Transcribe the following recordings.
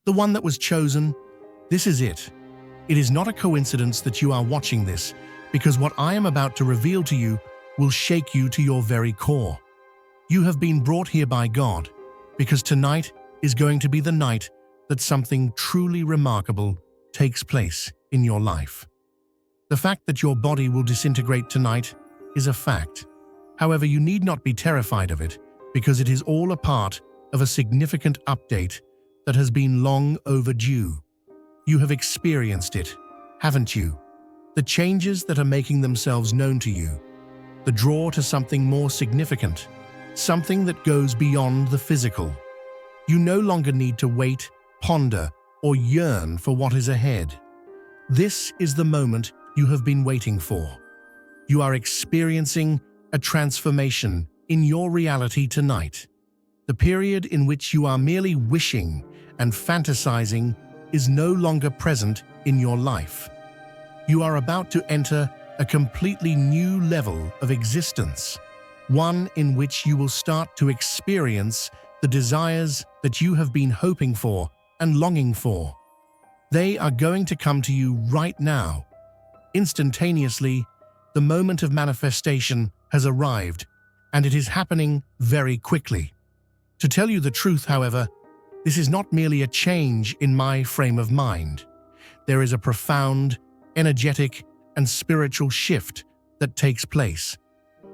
the one that was chosen. This is it. It is not a coincidence that you are watching this, because what I am about to reveal to you will shake you to your very core. You have been brought here by God, because tonight is going to be the night that something truly remarkable takes place in your life. The fact that your body will disintegrate tonight is a fact. However, you need not be terrified of it, because it is all a part of a significant update that has been long overdue. You have experienced it, haven't you? The changes that are making themselves known to you, the draw to something more significant, something that goes beyond the physical. You no longer need to wait, ponder, or yearn for what is ahead. This is the moment you have been waiting for. You are experiencing a transformation in your reality tonight. The period in which you are merely wishing and fantasizing is no longer present in your life. You are about to enter a completely new level of existence, one in which you will start to experience the desires that you have been hoping for and longing for. They are going to come to you right now. Instantaneously, the moment of manifestation has arrived, and it is happening very quickly. To tell you the truth, however, this is not merely a change in my frame of mind. There is a profound, energetic, and spiritual shift that takes place.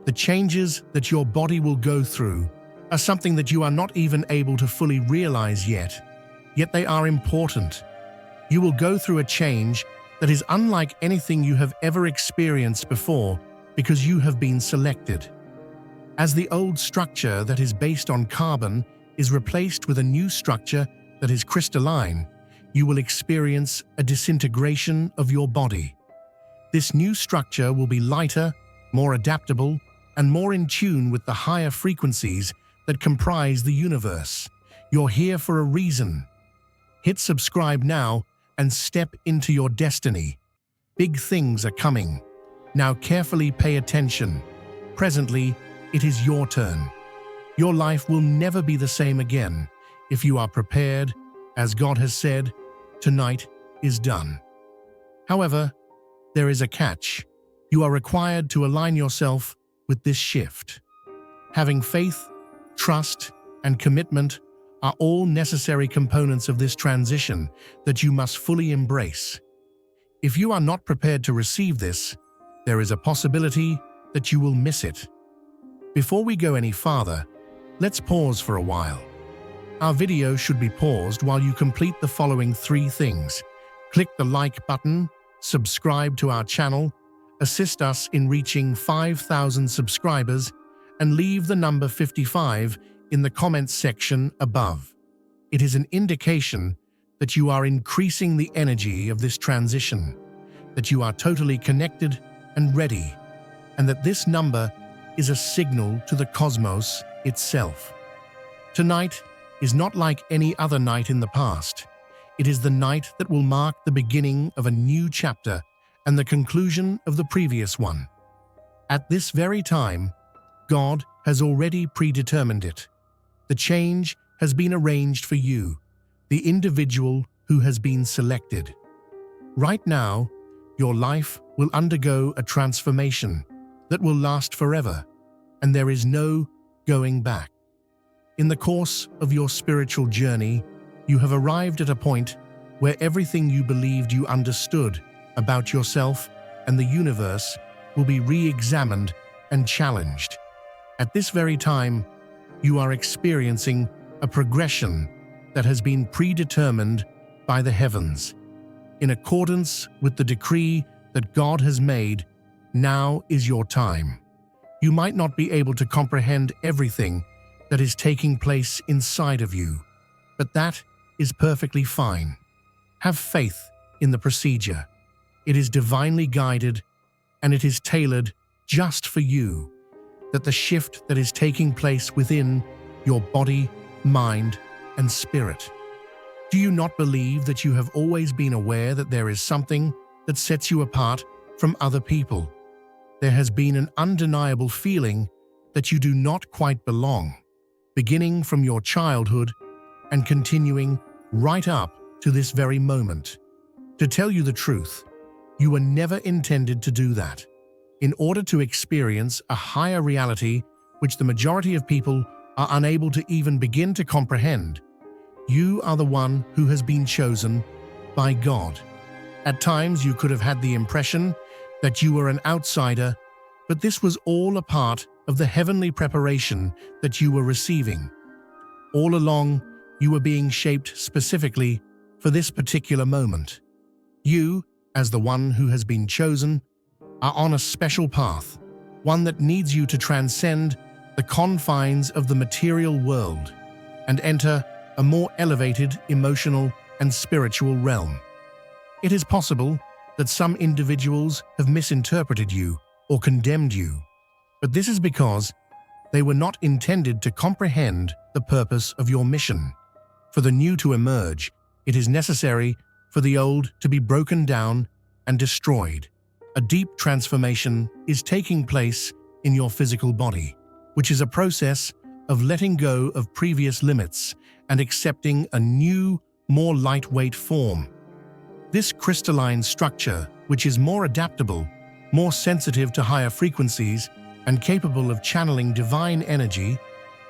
The changes that your body will go through are something that you are not even able to fully realize yet they are important. You will go through a change that is unlike anything you have ever experienced before because you have been selected. As the old structure that is based on carbon is replaced with a new structure that is crystalline, you will experience a disintegration of your body. This new structure will be lighter, more adaptable, and more in tune with the higher frequencies that comprise the universe. You're here for a reason. Hit subscribe now and step into your destiny. Big things are coming. Now carefully pay attention. Presently, it is your turn. Your life will never be the same again if you are prepared. As God has said, tonight is done. However, there is a catch. You are required to align yourself with this shift. Having faith, trust, and commitment are all necessary components of this transition that you must fully embrace. If you are not prepared to receive this, there is a possibility that you will miss it. Before we go any farther, let's pause for a while. Our video should be paused while you complete the following 3 things. Click the like button, subscribe to our channel, assist us in reaching 5,000 subscribers, and leave the number 55 in the comments section above. It is an indication that you are increasing the energy of this transition, that you are totally connected and ready, and that this number is a signal to the cosmos itself. Tonight is not like any other night in the past. It is the night that will mark the beginning of a new chapter and the conclusion of the previous one. At this very time, God has already predetermined it. The change has been arranged for you, the individual who has been selected. Right now, your life will undergo a transformation that will last forever, and there is no going back. In the course of your spiritual journey, you have arrived at a point where everything you believed you understood about yourself and the universe will be re-examined and challenged. At this very time, you are experiencing a progression that has been predetermined by the heavens. In accordance with the decree that God has made, now is your time. You might not be able to comprehend everything that is taking place inside of you, but that is perfectly fine. Have faith in the procedure. It is divinely guided, and it is tailored just for you. That the shift that is taking place within your body, mind, and spirit. Do you not believe that you have always been aware that there is something that sets you apart from other people? There has been an undeniable feeling that you do not quite belong, beginning from your childhood and continuing right up to this very moment. To tell you the truth, you were never intended to do that. In order to experience a higher reality which the majority of people are unable to even begin to comprehend, you are the one who has been chosen by God. At times you could have had the impression that you were an outsider, but this was all a part of the heavenly preparation that you were receiving. All along, you were being shaped specifically for this particular moment. You, as the one who has been chosen, are on a special path, one that needs you to transcend the confines of the material world and enter a more elevated emotional and spiritual realm. It is possible that some individuals have misinterpreted you or condemned you, but this is because they were not intended to comprehend the purpose of your mission. For the new to emerge, it is necessary for the old to be broken down and destroyed. A deep transformation is taking place in your physical body, which is a process of letting go of previous limits and accepting a new, more lightweight form. This crystalline structure, which is more adaptable, more sensitive to higher frequencies, and capable of channeling divine energy,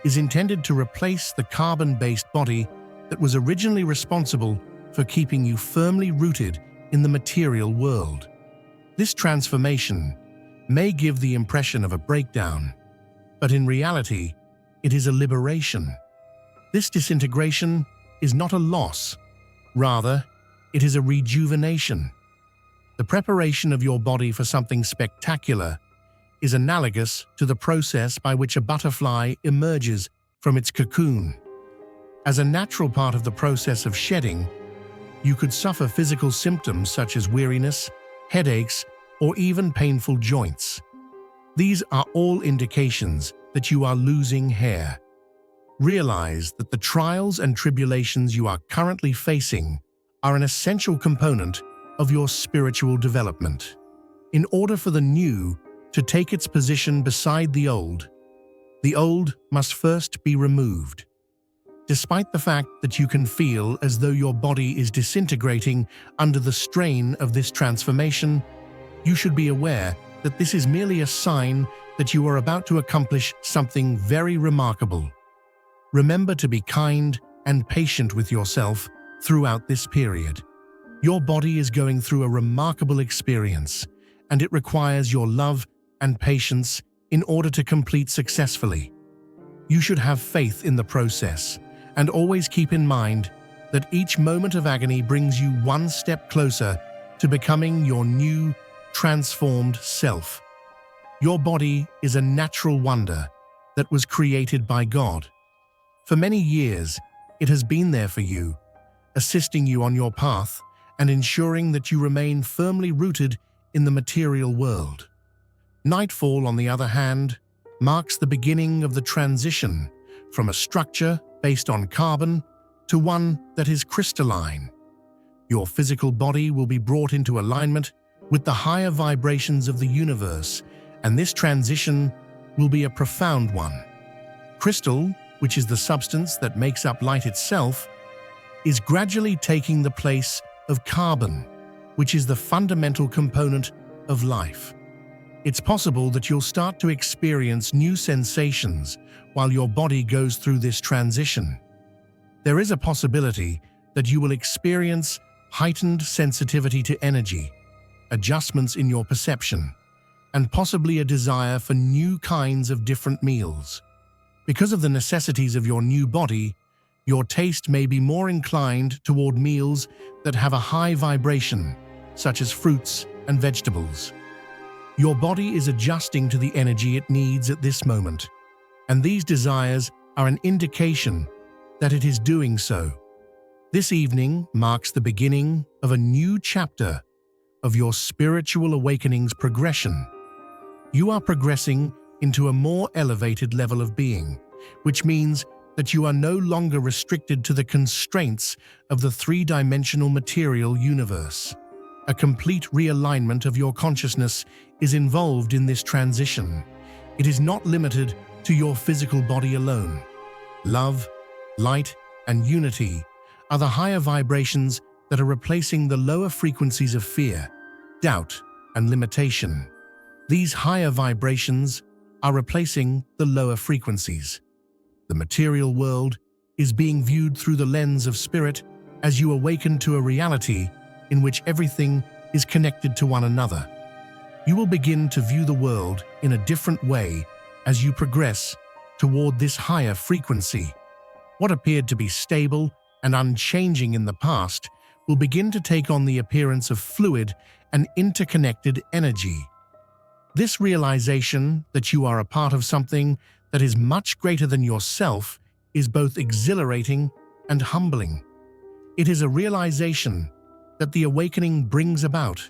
is intended to replace the carbon-based body that was originally responsible for keeping you firmly rooted in the material world. This transformation may give the impression of a breakdown, but in reality, it is a liberation. This disintegration is not a loss. Rather, it is a rejuvenation. The preparation of your body for something spectacular is analogous to the process by which a butterfly emerges from its cocoon. As a natural part of the process of shedding, you could suffer physical symptoms such as weariness, headaches, or even painful joints. These are all indications that you are losing hair. Realize that the trials and tribulations you are currently facing are an essential component of your spiritual development. In order for the new to take its position beside the old must first be removed. Despite the fact that you can feel as though your body is disintegrating under the strain of this transformation, you should be aware that this is merely a sign that you are about to accomplish something very remarkable. Remember to be kind and patient with yourself throughout this period. Your body is going through a remarkable experience, and it requires your love and patience in order to complete successfully. You should have faith in the process, and always keep in mind that each moment of agony brings you one step closer to becoming your new, transformed self. Your body is a natural wonder that was created by God. For many years, it has been there for you, assisting you on your path and ensuring that you remain firmly rooted in the material world. Nightfall, on the other hand, marks the beginning of the transition from a structure based on carbon to one that is crystalline. Your physical body will be brought into alignment with the higher vibrations of the universe, and this transition will be a profound one. Crystal, which is the substance that makes up light itself, is gradually taking the place of carbon, which is the fundamental component of life. It's possible that you'll start to experience new sensations while your body goes through this transition. There is a possibility that you will experience heightened sensitivity to energy, adjustments in your perception, and possibly a desire for new kinds of different meals. Because of the necessities of your new body, your taste may be more inclined toward meals that have a high vibration, such as fruits and vegetables. Your body is adjusting to the energy it needs at this moment, and these desires are an indication that it is doing so. This evening marks the beginning of a new chapter of your spiritual awakening's progression. You are progressing into a more elevated level of being, which means that you are no longer restricted to the constraints of the three-dimensional material universe. A complete realignment of your consciousness is involved in this transition. It is not limited to your physical body alone. Love, light, and unity are the higher vibrations that are replacing the lower frequencies of fear, doubt, and limitation. These higher vibrations are replacing the lower frequencies. The material world is being viewed through the lens of spirit as you awaken to a reality in which everything is connected to one another. You will begin to view the world in a different way as you progress toward this higher frequency. What appeared to be stable and unchanging in the past will begin to take on the appearance of fluid and interconnected energy. This realization that you are a part of something that is much greater than yourself is both exhilarating and humbling. It is a realization that the awakening brings about.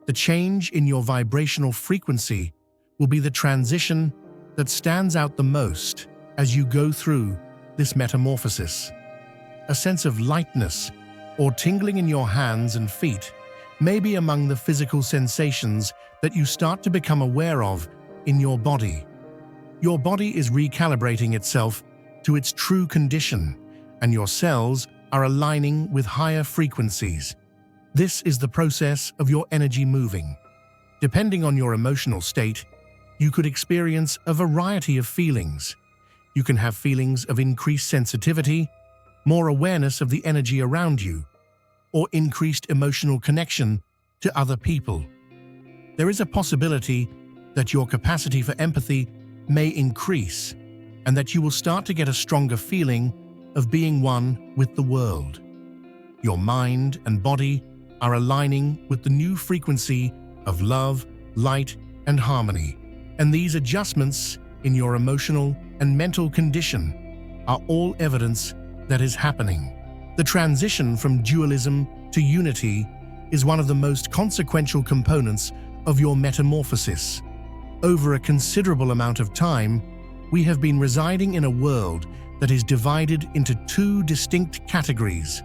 The change in your vibrational frequency will be the transition that stands out the most as you go through this metamorphosis. A sense of lightness or tingling in your hands and feet may be among the physical sensations that you start to become aware of in your body. Your body is recalibrating itself to its true condition, and your cells are aligning with higher frequencies. This is the process of your energy moving. Depending on your emotional state, you could experience a variety of feelings. You can have feelings of increased sensitivity, more awareness of the energy around you, or increased emotional connection to other people. There is a possibility that your capacity for empathy may increase, and that you will start to get a stronger feeling of being one with the world. Your mind and body are aligning with the new frequency of love, light, and harmony, and these adjustments in your emotional and mental condition are all evidence that is happening. The transition from dualism to unity is one of the most consequential components of your metamorphosis. Over a considerable amount of time, we have been residing in a world that is divided into two distinct categories: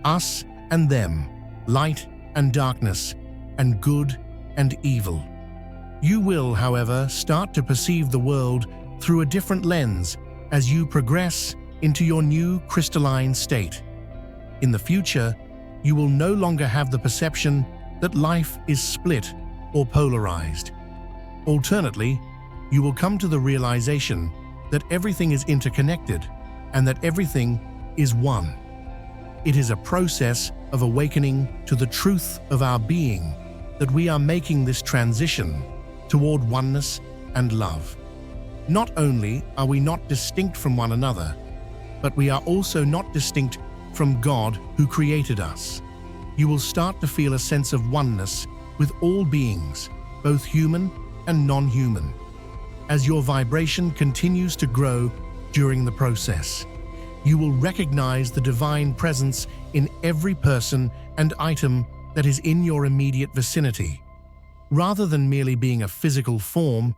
us and them, light and darkness, and good and evil. You will, however, start to perceive the world through a different lens as you progress into your new crystalline state. In the future, you will no longer have the perception that life is split or polarized. Alternately, you will come to the realization that everything is interconnected and that everything is one. It is a process of awakening to the truth of our being that we are making this transition toward oneness and love. Not only are we not distinct from one another, but we are also not distinct from God who created us. You will start to feel a sense of oneness with all beings, both human and non-human. As your vibration continues to grow during the process, you will recognize the divine presence in every person and item that is in your immediate vicinity. Rather than merely being a physical form,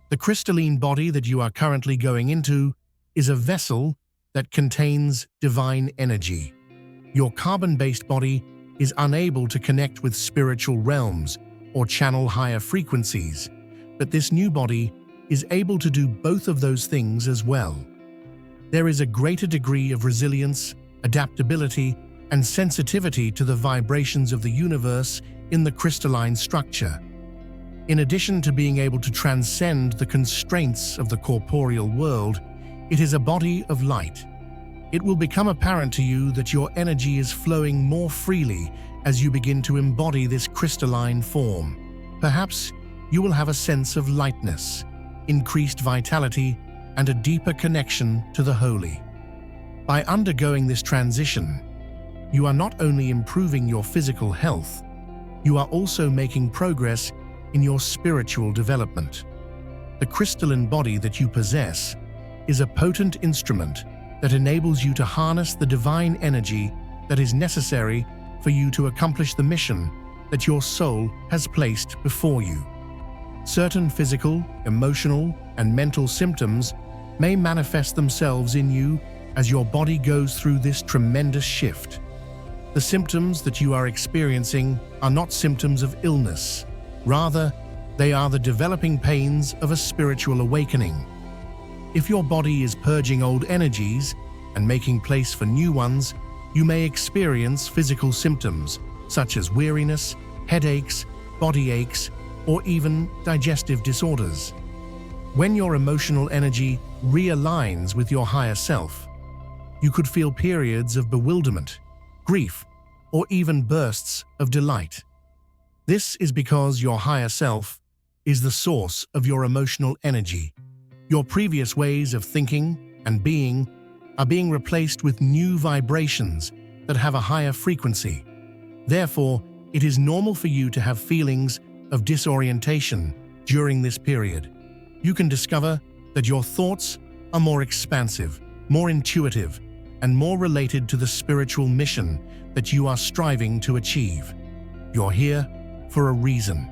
the crystalline body that you are currently going into is a vessel that contains divine energy. Your carbon-based body is unable to connect with spiritual realms or channel higher frequencies, but this new body is able to do both of those things as well. There is a greater degree of resilience, adaptability, and sensitivity to the vibrations of the universe in the crystalline structure. In addition to being able to transcend the constraints of the corporeal world, it is a body of light. It will become apparent to you that your energy is flowing more freely as you begin to embody this crystalline form. Perhaps you will have a sense of lightness, increased vitality, and a deeper connection to the holy. By undergoing this transition, you are not only improving your physical health, you are also making progress in your spiritual development. The crystalline body that you possess is a potent instrument that enables you to harness the divine energy that is necessary for you to accomplish the mission that your soul has placed before you. Certain physical, emotional, and mental symptoms may manifest themselves in you as your body goes through this tremendous shift. The symptoms that you are experiencing are not symptoms of illness. Rather, they are the developing pains of a spiritual awakening. If your body is purging old energies and making place for new ones, you may experience physical symptoms such as weariness, headaches, body aches, or even digestive disorders. When your emotional energy realigns with your higher self, you could feel periods of bewilderment, grief, or even bursts of delight. This is because your higher self is the source of your emotional energy. Your previous ways of thinking and being are being replaced with new vibrations that have a higher frequency. Therefore, it is normal for you to have feelings of disorientation during this period. You can discover that your thoughts are more expansive, more intuitive, and more related to the spiritual mission that you are striving to achieve. You're here for a reason.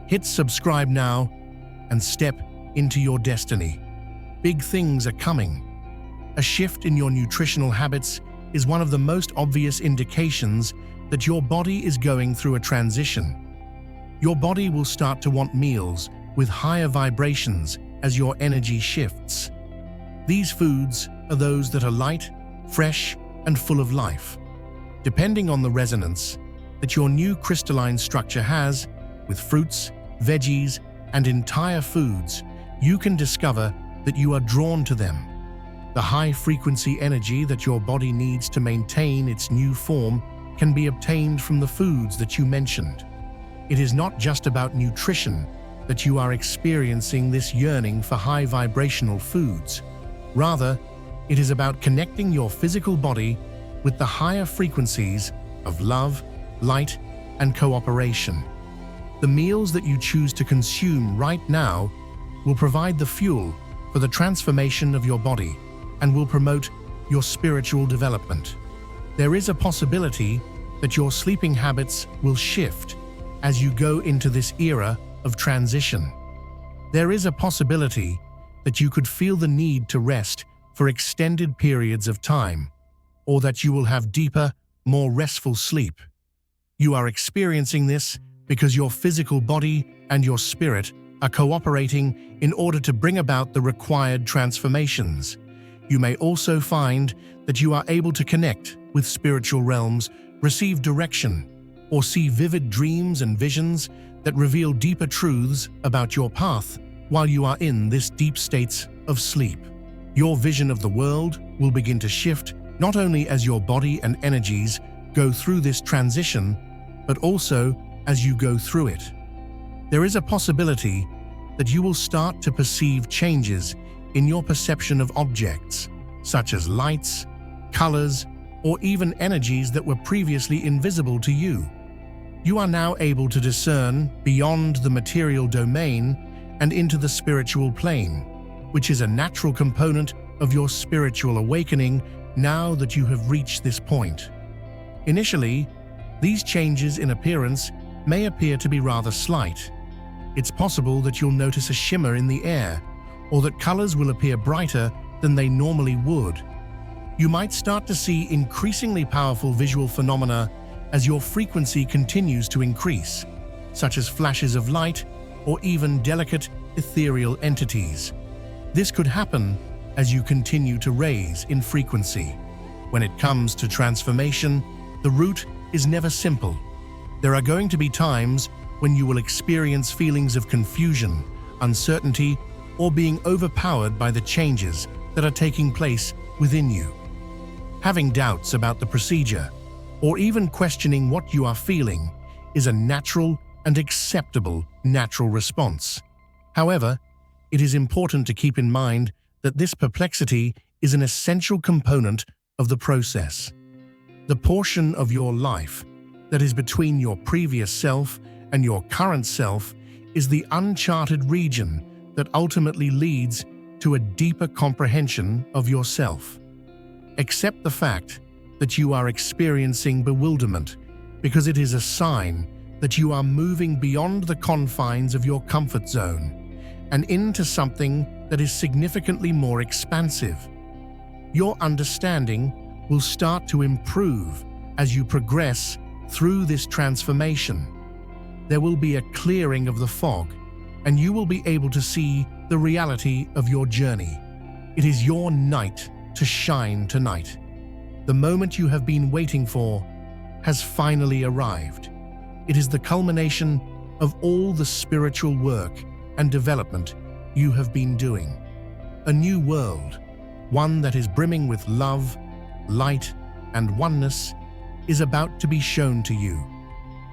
Hit subscribe now and step into your destiny. Big things are coming. A shift in your nutritional habits is one of the most obvious indications that your body is going through a transition. Your body will start to want meals with higher vibrations as your energy shifts. These foods are those that are light, fresh, and full of life. Depending on the resonance that your new crystalline structure has, with fruits, veggies, and entire foods, you can discover that you are drawn to them. The high-frequency energy that your body needs to maintain its new form can be obtained from the foods that you mentioned. It is not just about nutrition that you are experiencing this yearning for high-vibrational foods. Rather, it is about connecting your physical body with the higher frequencies of love, light, and cooperation. The meals that you choose to consume right now will provide the fuel for the transformation of your body and will promote your spiritual development. There is a possibility that your sleeping habits will shift as you go into this era of transition. There is a possibility that you could feel the need to rest for extended periods of time, or that you will have deeper, more restful sleep. You are experiencing this because your physical body and your spirit are cooperating in order to bring about the required transformations. You may also find that you are able to connect with spiritual realms, receive direction, or see vivid dreams and visions that reveal deeper truths about your path while you are in this deep state of sleep. Your vision of the world will begin to shift not only as your body and energies go through this transition, but also as you go through it. There is a possibility that you will start to perceive changes in your perception of objects, such as lights, colors, or even energies that were previously invisible to you. You are now able to discern beyond the material domain and into the spiritual plane, which is a natural component of your spiritual awakening now that you have reached this point. Initially, these changes in appearance may appear to be rather slight. It's possible that you'll notice a shimmer in the air, or that colors will appear brighter than they normally would. You might start to see increasingly powerful visual phenomena as your frequency continues to increase, such as flashes of light or even delicate ethereal entities. This could happen as you continue to raise in frequency. When it comes to transformation, the route is never simple. There are going to be times when you will experience feelings of confusion, uncertainty, or being overpowered by the changes that are taking place within you. Having doubts about the procedure, or even questioning what you are feeling, is a natural and acceptable natural response. However, it is important to keep in mind that this perplexity is an essential component of the process. The portion of your life that is between your previous self and your current self is the uncharted region that ultimately leads to a deeper comprehension of yourself. Accept the fact that you are experiencing bewilderment because it is a sign that you are moving beyond the confines of your comfort zone and into something that is significantly more expansive. Your understanding will start to improve as you progress through this transformation. There will be a clearing of the fog, and you will be able to see the reality of your journey. It is your night to shine tonight. The moment you have been waiting for has finally arrived. It is the culmination of all the spiritual work and development you have been doing. A new world, one that is brimming with love, light, and oneness, is about to be shown to you.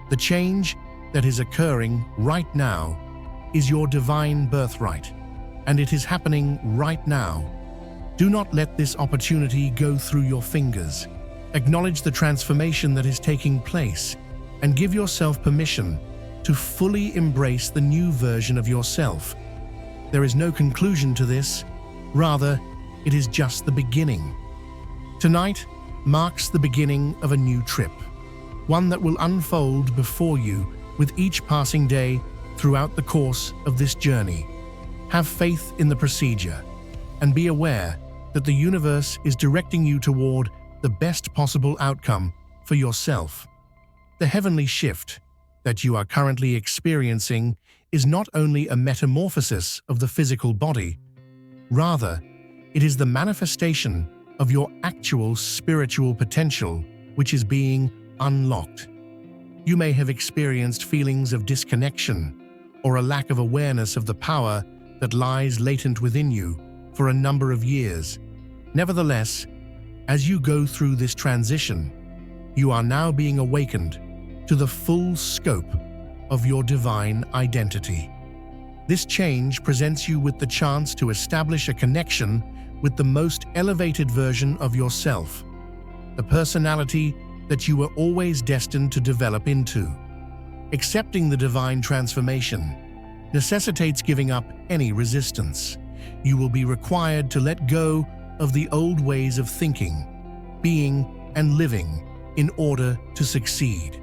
The change that is occurring right now is your divine birthright, and it is happening right now. Do not let this opportunity go through your fingers. Acknowledge the transformation that is taking place and give yourself permission to fully embrace the new version of yourself. There is no conclusion to this, rather, it is just the beginning. Tonight marks the beginning of a new trip, one that will unfold before you with each passing day throughout the course of this journey. Have faith in the procedure and be aware that the universe is directing you toward the best possible outcome for yourself. The heavenly shift that you are currently experiencing is not only a metamorphosis of the physical body, rather, it is the manifestation of your actual spiritual potential which is being unlocked. You may have experienced feelings of disconnection or a lack of awareness of the power that lies latent within you for a number of years. Nevertheless, as you go through this transition, you are now being awakened to the full scope of your divine identity. This change presents you with the chance to establish a connection with the most elevated version of yourself, the personality that you were always destined to develop into. Accepting the divine transformation necessitates giving up any resistance. You will be required to let go of the old ways of thinking, being, and living in order to succeed.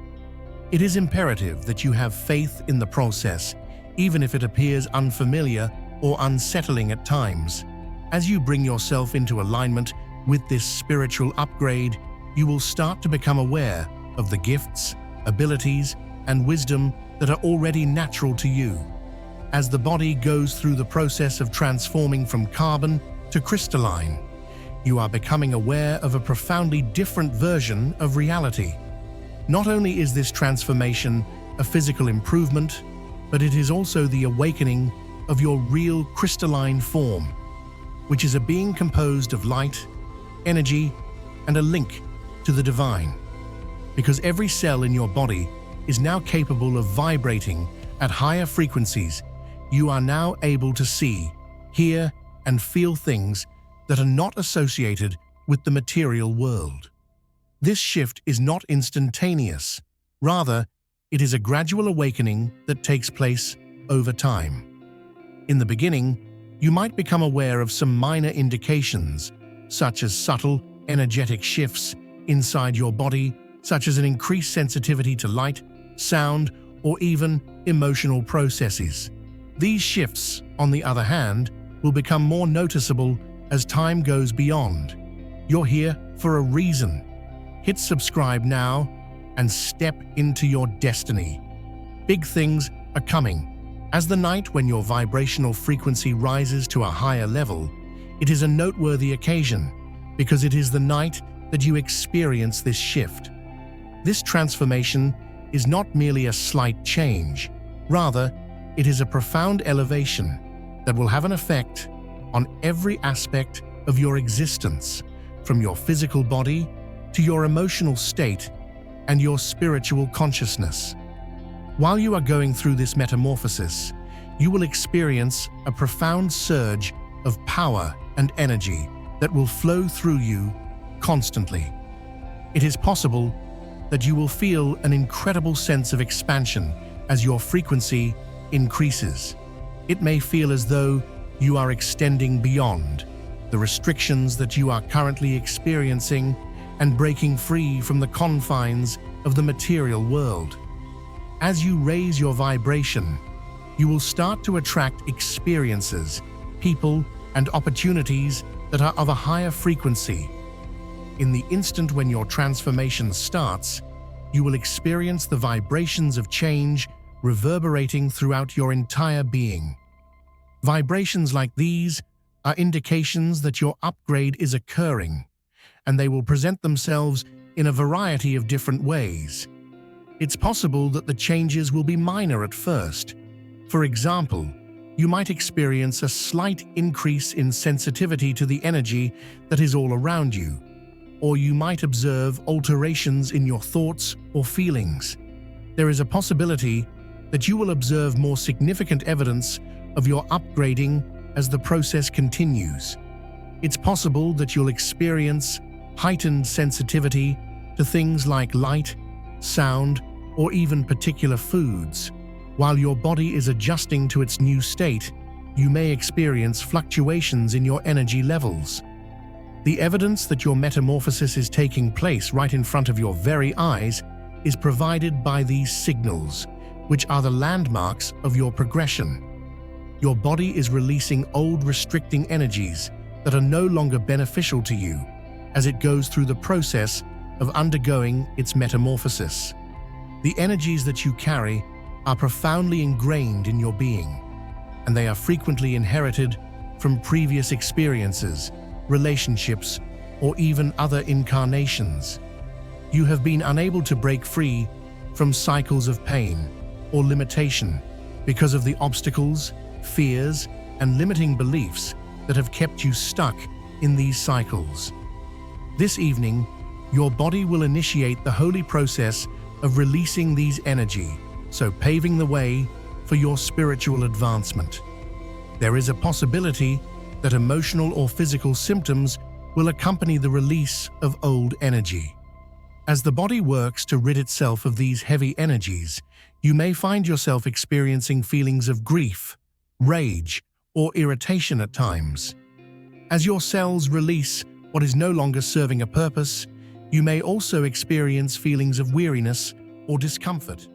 It is imperative that you have faith in the process, even if it appears unfamiliar or unsettling at times. As you bring yourself into alignment with this spiritual upgrade, you will start to become aware of the gifts, abilities, and wisdom that are already natural to you. As the body goes through the process of transforming from carbon to crystalline, you are becoming aware of a profoundly different version of reality. Not only is this transformation a physical improvement, but it is also the awakening of your real crystalline form, which is a being composed of light, energy, and a link to the divine. Because every cell in your body is now capable of vibrating at higher frequencies, you are now able to see, hear, and feel things that are not associated with the material world. This shift is not instantaneous. Rather, it is a gradual awakening that takes place over time. In the beginning, you might become aware of some minor indications, such as subtle, energetic shifts inside your body, such as an increased sensitivity to light, sound, or even emotional processes. These shifts, on the other hand, will become more noticeable as time goes beyond. You're here for a reason. Hit subscribe now and step into your destiny. Big things are coming. As the night when your vibrational frequency rises to a higher level, it is a noteworthy occasion because it is the night that you experience this shift. This transformation is not merely a slight change. Rather, it is a profound elevation that will have an effect on every aspect of your existence, from your physical body to your emotional state and your spiritual consciousness. While you are going through this metamorphosis, you will experience a profound surge of power and energy that will flow through you constantly. It is possible that you will feel an incredible sense of expansion as your frequency increases. It may feel as though you are extending beyond the restrictions that you are currently experiencing and breaking free from the confines of the material world. As you raise your vibration, you will start to attract experiences, people, and opportunities that are of a higher frequency. In the instant when your transformation starts, you will experience the vibrations of change reverberating throughout your entire being. Vibrations like these are indications that your upgrade is occurring, and they will present themselves in a variety of different ways. It's possible that the changes will be minor at first. For example, you might experience a slight increase in sensitivity to the energy that is all around you, or you might observe alterations in your thoughts or feelings. There is a possibility that you will observe more significant evidence of your upgrading as the process continues. It's possible that you'll experience heightened sensitivity to things like light, sound, or even particular foods. While your body is adjusting to its new state, you may experience fluctuations in your energy levels. The evidence that your metamorphosis is taking place right in front of your very eyes is provided by these signals, which are the landmarks of your progression. Your body is releasing old restricting energies that are no longer beneficial to you as it goes through the process of undergoing its metamorphosis. The energies that you carry are profoundly ingrained in your being, and they are frequently inherited from previous experiences, relationships, or even other incarnations. You have been unable to break free from cycles of pain or limitation because of the obstacles, fears, and limiting beliefs that have kept you stuck in these cycles. This evening, your body will initiate the holy process of releasing these energy, so paving the way for your spiritual advancement. There is a possibility that emotional or physical symptoms will accompany the release of old energy. As the body works to rid itself of these heavy energies, you may find yourself experiencing feelings of grief, rage, or irritation at times. As your cells release what is no longer serving a purpose, you may also experience feelings of weariness or discomfort.